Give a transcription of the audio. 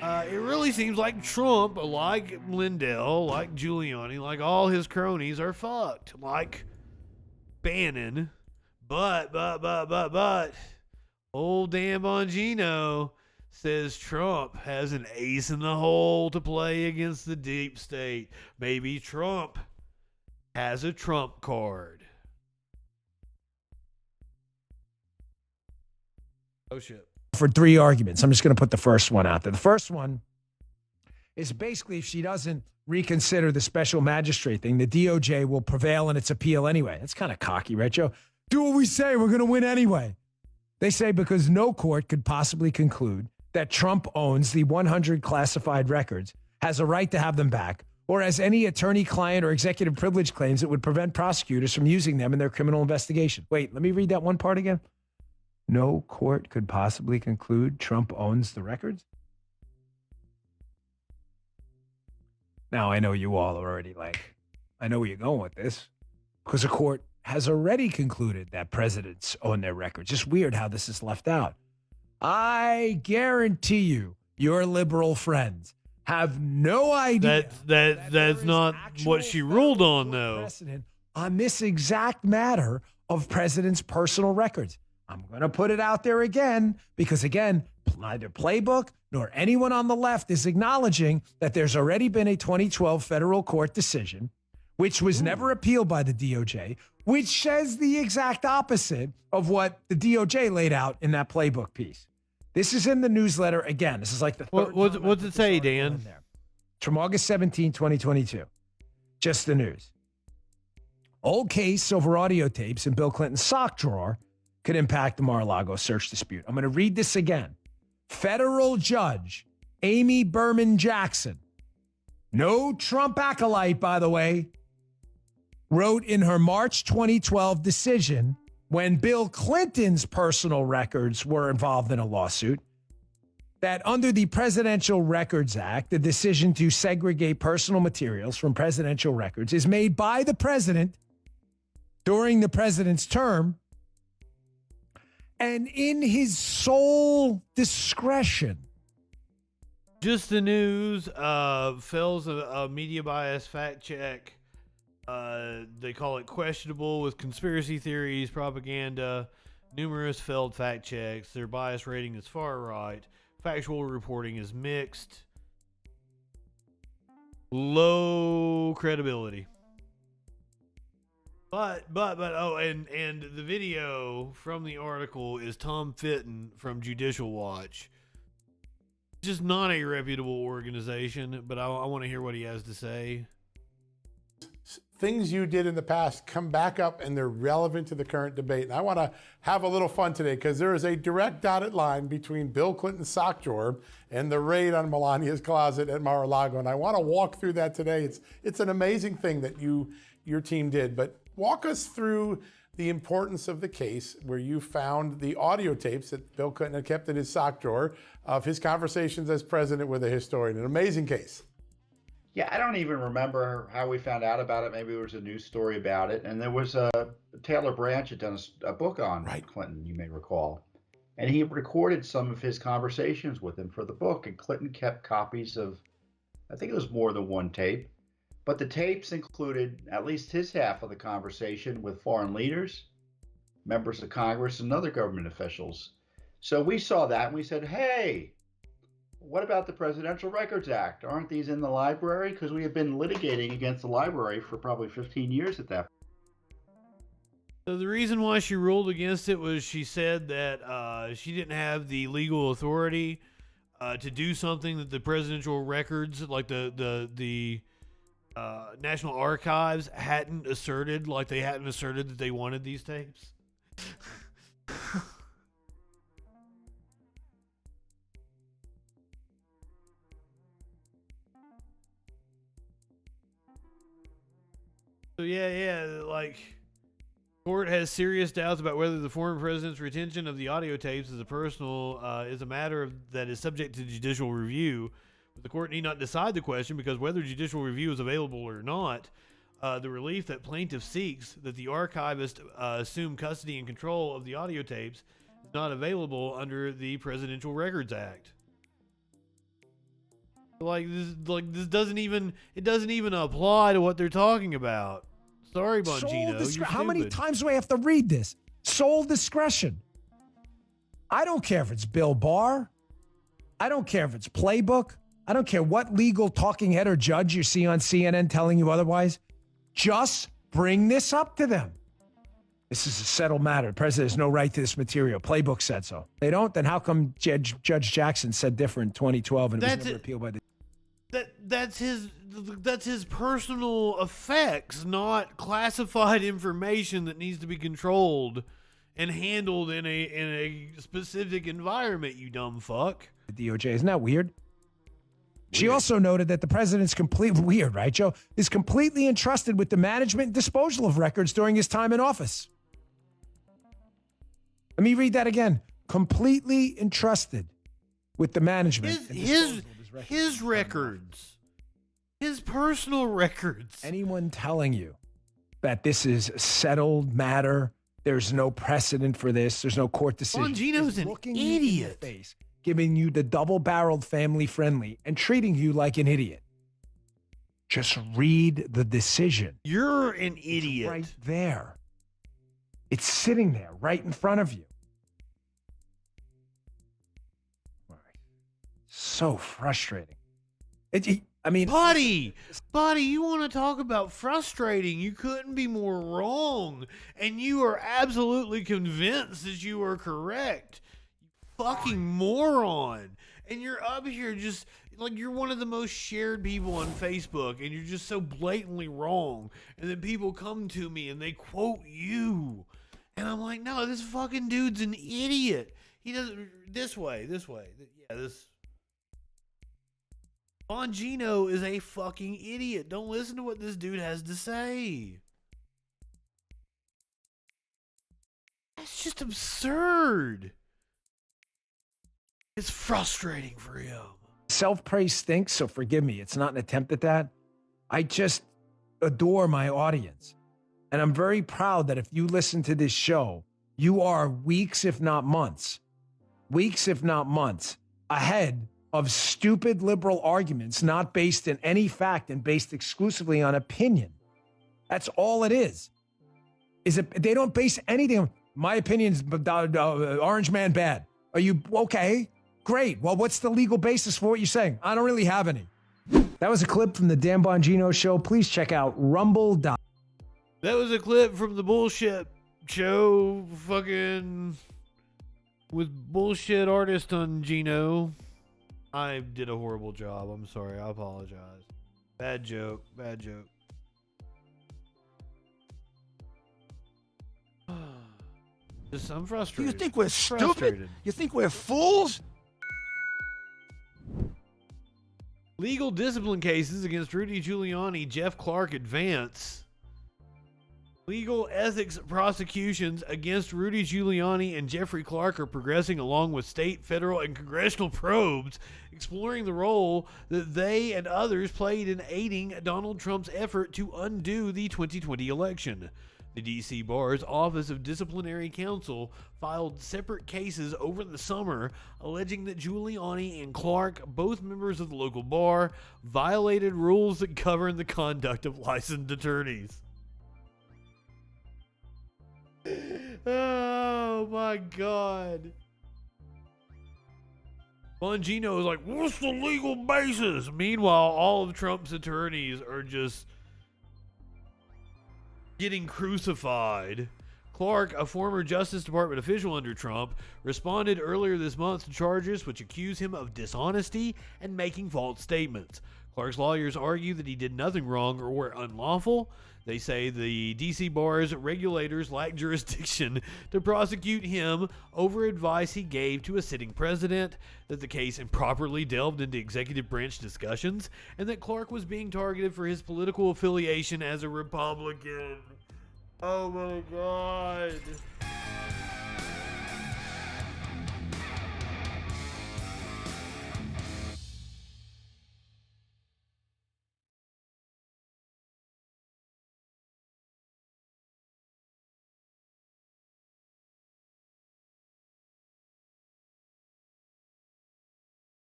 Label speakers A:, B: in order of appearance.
A: It really seems like Trump, like Lindell, like Giuliani, like all his cronies are fucked. Like Bannon. But, old Dan Bongino says Trump has an ace in the hole to play against the deep state. Maybe Trump has a Trump card. Oh, shit.
B: For 3 arguments. I'm just going to put the first one out there. The first one is basically if she doesn't reconsider the special magistrate thing, the DOJ will prevail in its appeal anyway. That's kind of cocky, right, Joe? Do what we say. We're going to win anyway. They say because no court could possibly conclude that Trump owns the 100 classified records, has a right to have them back, or has any attorney-client or executive privilege claims that would prevent prosecutors from using them in their criminal investigation. Wait, let me read that one part again. No court could possibly conclude Trump owns the records? Now, I know you all are already like, I know where you're going with this, because the court has already concluded that presidents own their records. Just weird how this is left out. I guarantee you, your liberal friends have no idea.
A: That's not what she ruled on, though.
B: Precedent on this exact matter of presidents' personal records. I'm going to put it out there again because, again, neither Playbook nor anyone on the left is acknowledging that there's already been a 2012 federal court decision, which was never appealed by the DOJ, which says the exact opposite of what the DOJ laid out in that Playbook piece. This is in the newsletter. Again, this is like the third
A: What's it say, Dan?
B: It's from August 17, 2022. Just the news. Old case over audio tapes in Bill Clinton's sock drawer could impact the Mar-a-Lago search dispute. I'm going to read this again. Federal judge Amy Berman Jackson, no Trump acolyte, by the way, wrote in her March 2012 decision when Bill Clinton's personal records were involved in a lawsuit that under the Presidential Records Act, the decision to segregate personal materials from presidential records is made by the president during the president's term and in his sole discretion.
A: Just the news. Fails a media bias fact check. They call it questionable with conspiracy theories, propaganda, numerous failed fact checks. Their bias rating is far right. Factual reporting is mixed. Low credibility. But and the video from the article is Tom Fitton from Judicial Watch. Just not a reputable organization, but I want to hear what he has to say.
C: Things you did in the past come back up and they're relevant to the current debate. And I want to have a little fun today because there is a direct dotted line between Bill Clinton's sock drawer and the raid on Melania's closet at Mar-a-Lago. And I want to walk through that today. It's an amazing thing that your team did. But walk us through the importance of the case where you found the audio tapes that Bill Clinton had kept in his sock drawer of his conversations as president with a historian. An amazing case.
D: Yeah, I don't even remember how we found out about it. Maybe there was a news story about it. And there was Taylor Branch had done a book on Clinton, you may recall. And he recorded some of his conversations with him for the book. And Clinton kept copies of, I think it was more than one tape. But the tapes included at least his half of the conversation with foreign leaders, members of Congress, and other government officials. So we saw that and we said, hey, what about the Presidential Records Act? Aren't these in the library? Because we have been litigating against the library for probably 15 years at that point.
A: So the reason why she ruled against it was she said that she didn't have the legal authority to do something that the presidential records, like the National Archives, hadn't asserted. Like they hadn't asserted that they wanted these tapes. So yeah, like, court has serious doubts about whether the former president's retention of the audio tapes as a personal is a matter that is subject to judicial review. But the court need not decide the question because whether judicial review is available or not, the relief that plaintiff seeks that the archivist assume custody and control of the audio tapes is not available under the Presidential Records Act. This doesn't even apply to what they're talking about. Sorry, Bongino. You're
B: How many
A: stupid.
B: times do I have to read this? Sole discretion. I don't care if it's Bill Barr. I don't care if it's Playbook. I don't care what legal talking head or judge you see on CNN telling you otherwise. Just bring this up to them. This is a settled matter. The president has no right to this material. Playbook said so. They don't, then how come Judge Jackson said different in 2012 and it was never appealed by the...
A: That's his personal effects, not classified information that needs to be controlled and handled in a specific environment, you dumb fuck.
B: The DOJ. Isn't that weird? She also noted that the president's completely weird, right, Joe? Is completely entrusted with the management and disposal of records during his time in office. Let me read that again. Completely entrusted with the management and disposal of
A: his records. His personal records.
B: Anyone telling you that this is a settled matter, there's no precedent for this, there's no court decision.
A: Bongino's an
B: looking you in the
A: idiot.
B: face, giving you the double-barreled family friendly and treating you like an idiot. Just read the decision.
A: You're an idiot.
B: It's right there. It's sitting there right in front of you. So frustrating.
A: Buddy, you want to talk about frustrating? You couldn't be more wrong. And you are absolutely convinced that you are correct. You fucking moron. And you're up here just like you're one of the most shared people on Facebook and you're just so blatantly wrong. And then people come to me and they quote you. And I'm like, no, this fucking dude's an idiot. He doesn't, this way. Yeah, this. Bongino is a fucking idiot. Don't listen to what this dude has to say. That's just absurd. It's frustrating for him.
B: Self-praise stinks, so forgive me. It's not an attempt at that. I just adore my audience. And I'm very proud that if you listen to this show, you are weeks, if not months, ahead of stupid liberal arguments not based in any fact and based exclusively on opinion. That's all it is. They don't base anything on, my opinion's Orange Man bad. Are you okay? Great. Well, what's the legal basis for what you're saying? I don't really have any. That was a clip from the Dan Bongino Show. Please check out rumble.
A: That was a clip from the bullshit show fucking with bullshit artist on Gino. I did a horrible job. I'm sorry. I apologize. Bad joke. Just, I'm frustrated.
E: You think we're stupid? You think we're fools?
A: Legal discipline cases against Rudy Giuliani, Jeff Clark advance. Legal ethics prosecutions against Rudy Giuliani and Jeffrey Clark are progressing along with state, federal, and congressional probes exploring the role that they and others played in aiding Donald Trump's effort to undo the 2020 election. The D.C. Bar's Office of Disciplinary Counsel filed separate cases over the summer alleging that Giuliani and Clark, both members of the local bar, violated rules that govern the conduct of licensed attorneys. Oh my God. Bongino is like, what's the legal basis? Meanwhile, all of Trump's attorneys are just getting crucified. Clark, a former Justice Department official under Trump, responded earlier this month to charges which accuse him of dishonesty and making false statements. Clark's lawyers argue that he did nothing wrong or were unlawful. They say the D.C. Bar's regulators lack jurisdiction to prosecute him over advice he gave to a sitting president, that the case improperly delved into executive branch discussions, and that Clark was being targeted for his political affiliation as a Republican. Oh my God.